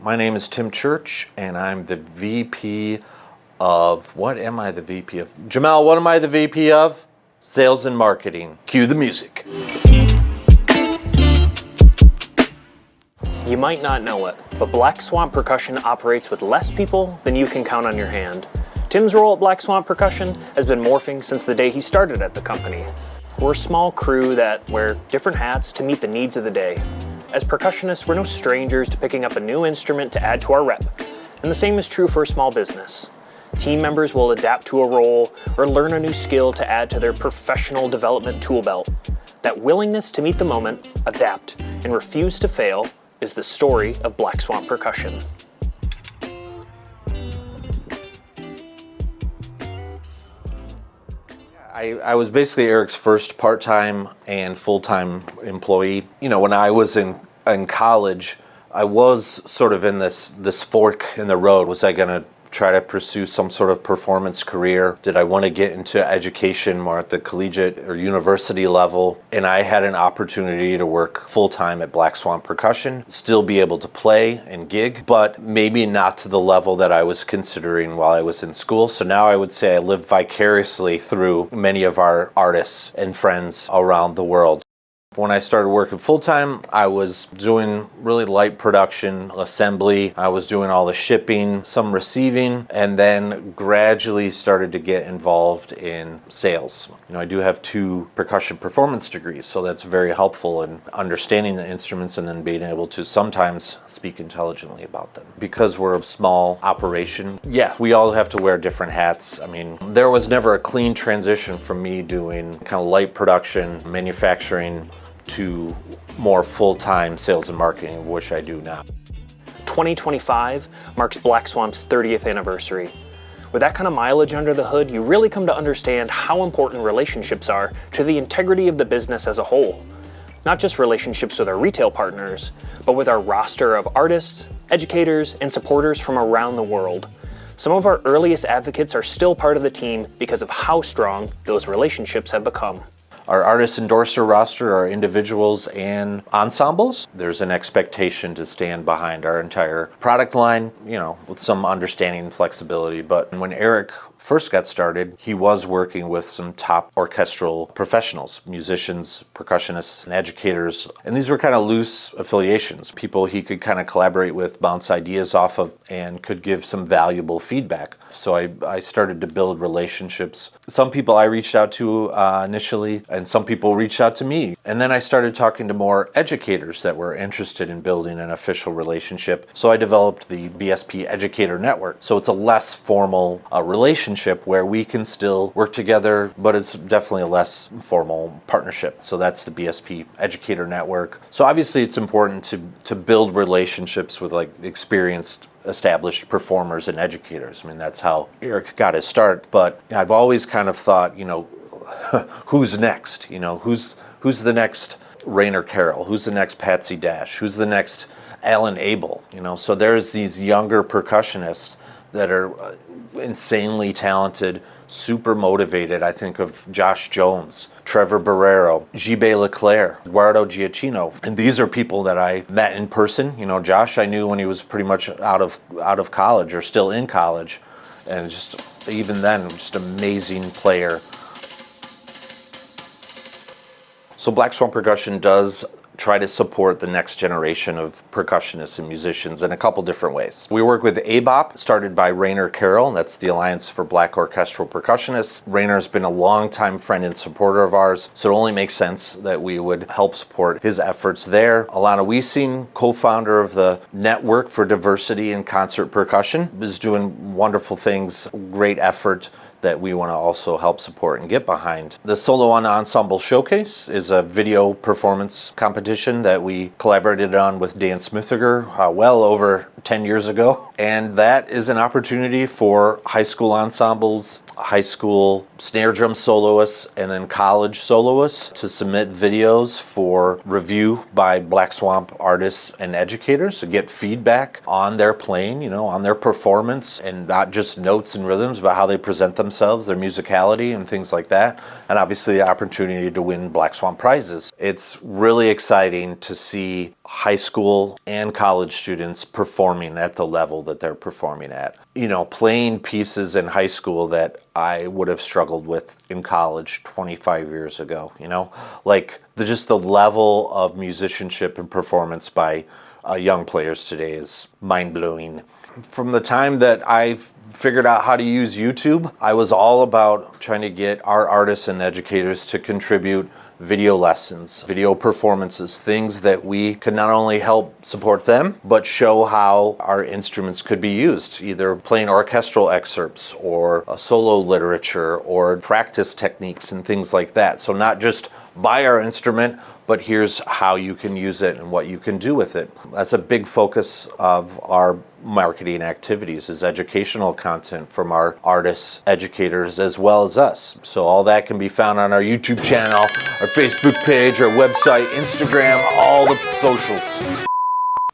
My name is Tim Church, and I'm the VP of, what am I the VP of? Jamel, what am I the VP of? Sales and marketing. Cue the music. You might not know it, but Black Swamp Percussion operates with less people than you can count on your hand. Tim's role at Black Swamp Percussion has been morphing since the day he started at the company. We're a small crew that wear different hats to meet the needs of the day. As percussionists, we're no strangers to picking up a new instrument to add to our rep, and the same is true for a small business. Team members will adapt to a role or learn a new skill to add to their professional development tool belt. That willingness to meet the moment, adapt, and refuse to fail is the story of Black Swamp Percussion. I was basically Eric's first part-time and full-time employee. You know, when I was in college, I was sort of in this fork in the road. Was I going to try to pursue some sort of performance career? Did I want to get into education more at the collegiate or university level? And I had an opportunity to work full-time at Black Swamp Percussion, still be able to play and gig, but maybe not to the level that I was considering while I was in school. So now I would say I live vicariously through many of our artists and friends around the world. When I started working full-time, I was doing really light production, assembly. I was doing all the shipping, some receiving, and then gradually started to get involved in sales. You know, I do have 2 percussion performance degrees, so that's very helpful in understanding the instruments and then being able to sometimes speak intelligently about them. Because we're a small operation, yeah, we all have to wear different hats. I mean, there was never a clean transition from me doing kind of light production, manufacturing, to more full-time sales and marketing, which I do now. 2025 marks Black Swamp's 30th anniversary. With that kind of mileage under the hood, you really come to understand how important relationships are to the integrity of the business as a whole. Not just relationships with our retail partners, but with our roster of artists, educators, and supporters from around the world. Some of our earliest advocates are still part of the team because of how strong those relationships have become. Our artist endorser roster are individuals and ensembles. There's an expectation to stand behind our entire product line, you know, with some understanding and flexibility. But when Eric first got started, he was working with some top orchestral professionals, musicians, percussionists, and educators. And these were kind of loose affiliations, people he could kind of collaborate with, bounce ideas off of, and could give some valuable feedback. So I started to build relationships. Some people I reached out to initially, and some people reached out to me. And then I started talking to more educators that were interested in building an official relationship. So I developed the BSP Educator Network. So it's a less formal relationship where we can still work together, but it's definitely a less formal partnership. So that's the BSP Educator Network. So obviously it's important to build relationships with like experienced, established performers and educators. I mean, that's how Eric got his start. But I've always kind of thought, you know, who's next? You know, who's the next Rainer Carroll? Who's the next Patsy Dash? Who's the next Alan Abel? You know, so there's these younger percussionists that are insanely talented, super motivated. I think of Josh Jones, Trevor Barrero, Gibe Leclerc, Eduardo Giacchino. And these are people that I met in person. You know, Josh I knew when he was pretty much out of college or still in college. And just even then, just amazing player. So Black Swamp Percussion does try to support the next generation of percussionists and musicians in a couple different ways. We work with ABOP, started by Rainer Carroll. That's the Alliance for Black Orchestral Percussionists. Rainer's been a longtime friend and supporter of ours, so it only makes sense that we would help support his efforts there. Alana Wiesing, co-founder of the Network for Diversity in Concert Percussion, is doing wonderful things, great effort that we want to also help support and get behind. The Solo on Ensemble Showcase is a video performance competition that we collaborated on with Dan Smithiger well over 10 years ago. And that is an opportunity for high school ensembles, high school snare drum soloists, and then college soloists to submit videos for review by Black Swamp artists and educators to get feedback on their playing, you know, on their performance, and not just notes and rhythms, but how they present themselves, their musicality and things like that. And obviously the opportunity to win Black Swamp prizes. It's really exciting to see high school and college students performing at the level that they're performing at. Playing pieces in high school that I would have struggled with in college 25 years ago, like just the level of musicianship and performance by young players today is mind-blowing. From the time that I figured out how to use YouTube, I was all about trying to get our artists and educators to contribute video lessons, video performances, things that we could not only help support them, but show how our instruments could be used, either playing orchestral excerpts or a solo literature or practice techniques and things like that. So not just buy our instrument, but here's how you can use it and what you can do with it. That's a big focus of our marketing activities, is educational content from our artists, educators, as well as us. So all that can be found on our YouTube channel, our Facebook page, our website, Instagram, all the socials.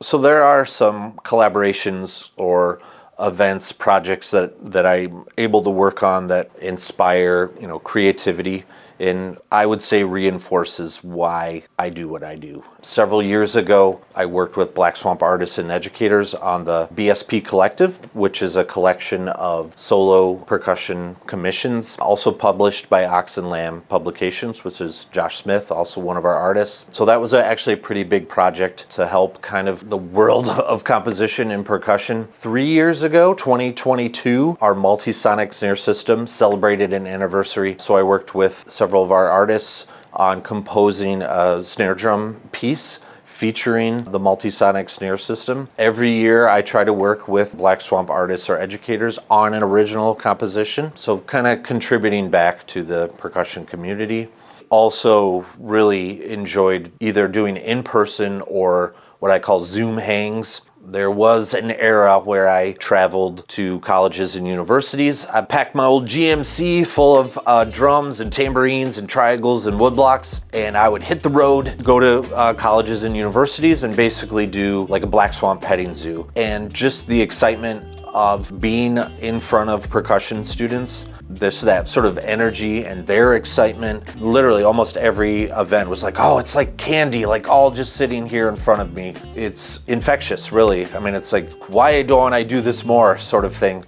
So there are some collaborations or events, projects that I'm able to work on that inspire, creativity, and I would say reinforces why I do what I do. Several years ago, I worked with Black Swamp artists and educators on the BSP Collective, which is a collection of solo percussion commissions, also published by Ox and Lamb Publications, which is Josh Smith, also one of our artists. So that was actually a pretty big project to help kind of the world of composition and percussion. 3 years ago, 2022, our multi-sonic snare system celebrated an anniversary. So I worked with several of our artists on composing a snare drum piece featuring the multi-sonic snare system. Every year I try to work with Black Swamp artists or educators on an original composition, so kind of contributing back to the percussion community. Also really enjoyed either doing in-person or what I call Zoom hangs. There was an era where I traveled to colleges and universities. I packed my old GMC full of drums and tambourines and triangles and woodblocks, and I would hit the road, go to colleges and universities, and basically do like a Black Swamp petting zoo. And just the excitement of being in front of percussion students, that sort of energy and their excitement. Literally almost every event was like, oh, it's like candy, like all just sitting here in front of me. It's infectious, really. I mean, it's like, why don't I do this more sort of thing.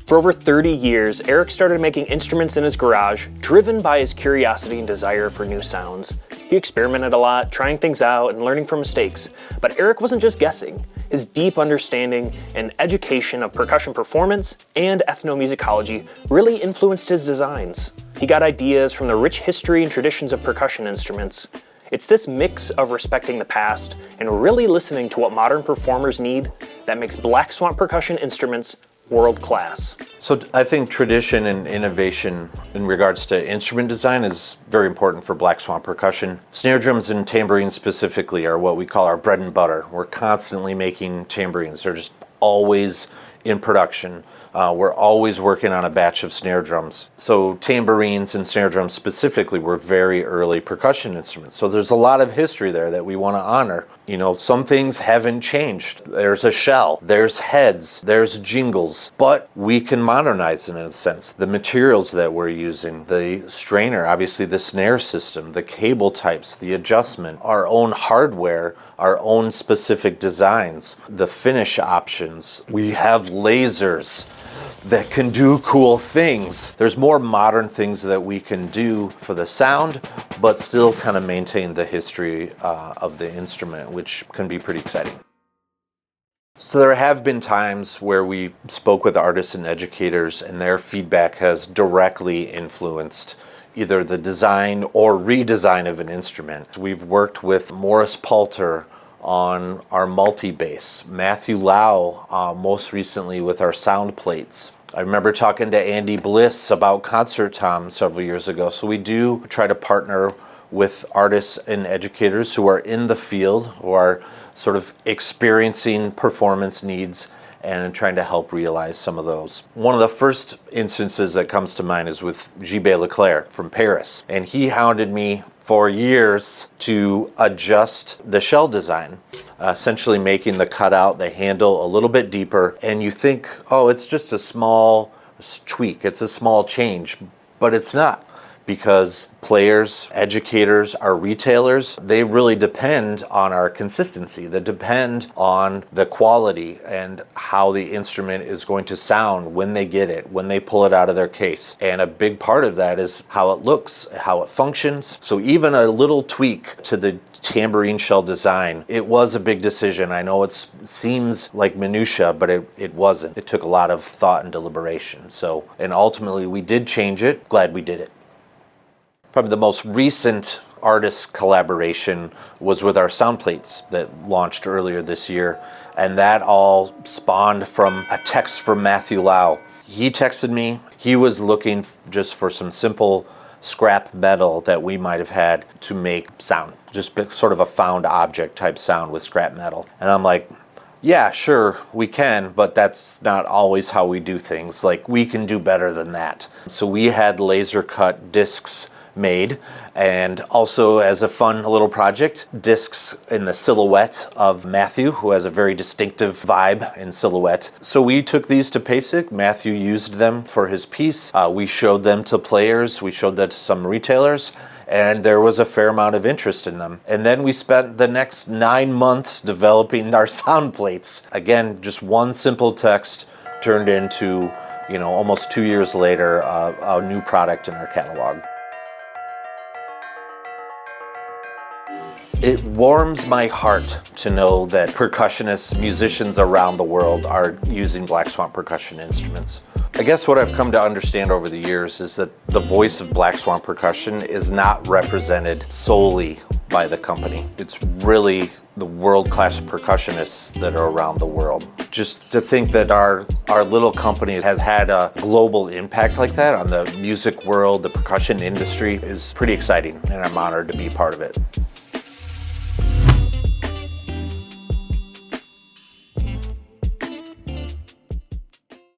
For over 30 years, Eric started making instruments in his garage, driven by his curiosity and desire for new sounds. He experimented a lot, trying things out and learning from mistakes. But Eric wasn't just guessing. His deep understanding and education of percussion performance and ethnomusicology really influenced his designs. He got ideas from the rich history and traditions of percussion instruments. It's this mix of respecting the past and really listening to what modern performers need that makes Black Swamp percussion instruments world class. So I think tradition and innovation in regards to instrument design is very important for Black Swamp percussion. Snare drums and tambourines specifically are what we call our bread and butter. We're constantly making tambourines. They're just always in production. We're always working on a batch of snare drums. So tambourines and snare drums specifically were very early percussion instruments. So there's a lot of history there that we want to honor. Some things haven't changed. There's a shell, there's heads, there's jingles, but we can modernize it in a sense. The materials that we're using, the strainer, obviously the snare system, the cable types, the adjustment, our own hardware, our own specific designs, the finish options. We have lasers that can do cool things. There's more modern things that we can do for the sound, but still kind of maintain the history of the instrument, which can be pretty exciting. So there have been times where we spoke with artists and educators, and their feedback has directly influenced either the design or redesign of an instrument. We've worked with Morris Poulter on our multi-bass, Matthew Lau most recently with our sound plates. I remember talking to Andy Bliss about concert tom several years ago. So we do try to partner with artists and educators who are in the field, who are sort of experiencing performance needs and trying to help realize some of those. One of the first instances that comes to mind is with Gilles Leclerc from Paris. And he hounded me for years to adjust the shell design, essentially making the cutout, the handle a little bit deeper. And you think, oh, it's just a small tweak, it's a small change, but it's not. because players, educators, our retailers, they really depend on our consistency. They depend on the quality and how the instrument is going to sound when they get it, when they pull it out of their case. And a big part of that is how it looks, how it functions. So even a little tweak to the tambourine shell design, it was a big decision. I know it seems like minutia, but it wasn't. It took a lot of thought and deliberation. And ultimately we did change it. Glad we did it. Probably the most recent artist collaboration was with our sound plates that launched earlier this year. And that all spawned from a text from Matthew Lau. He texted me. He was looking just for some simple scrap metal that we might have had to make sound, just sort of a found object type sound with scrap metal. And I'm like, yeah, sure, we can, but that's not always how we do things. Like, we can do better than that. So we had laser cut discs made, and also as a fun little project, discs in the silhouette of Matthew, who has a very distinctive vibe in silhouette. So we took these to PASIC. Matthew used them for his piece. We showed them to players. We showed them to some retailers, and there was a fair amount of interest in them. And then we spent the next 9 months developing our sound plates. Again, just one simple text turned into, almost 2 years later, a new product in our catalog. It warms my heart to know that percussionists, musicians around the world are using Black Swamp percussion instruments. I guess what I've come to understand over the years is that the voice of Black Swamp Percussion is not represented solely by the company. It's really the world-class percussionists that are around the world. Just to think that our little company has had a global impact like that on the music world, the percussion industry, is pretty exciting, and I'm honored to be part of it.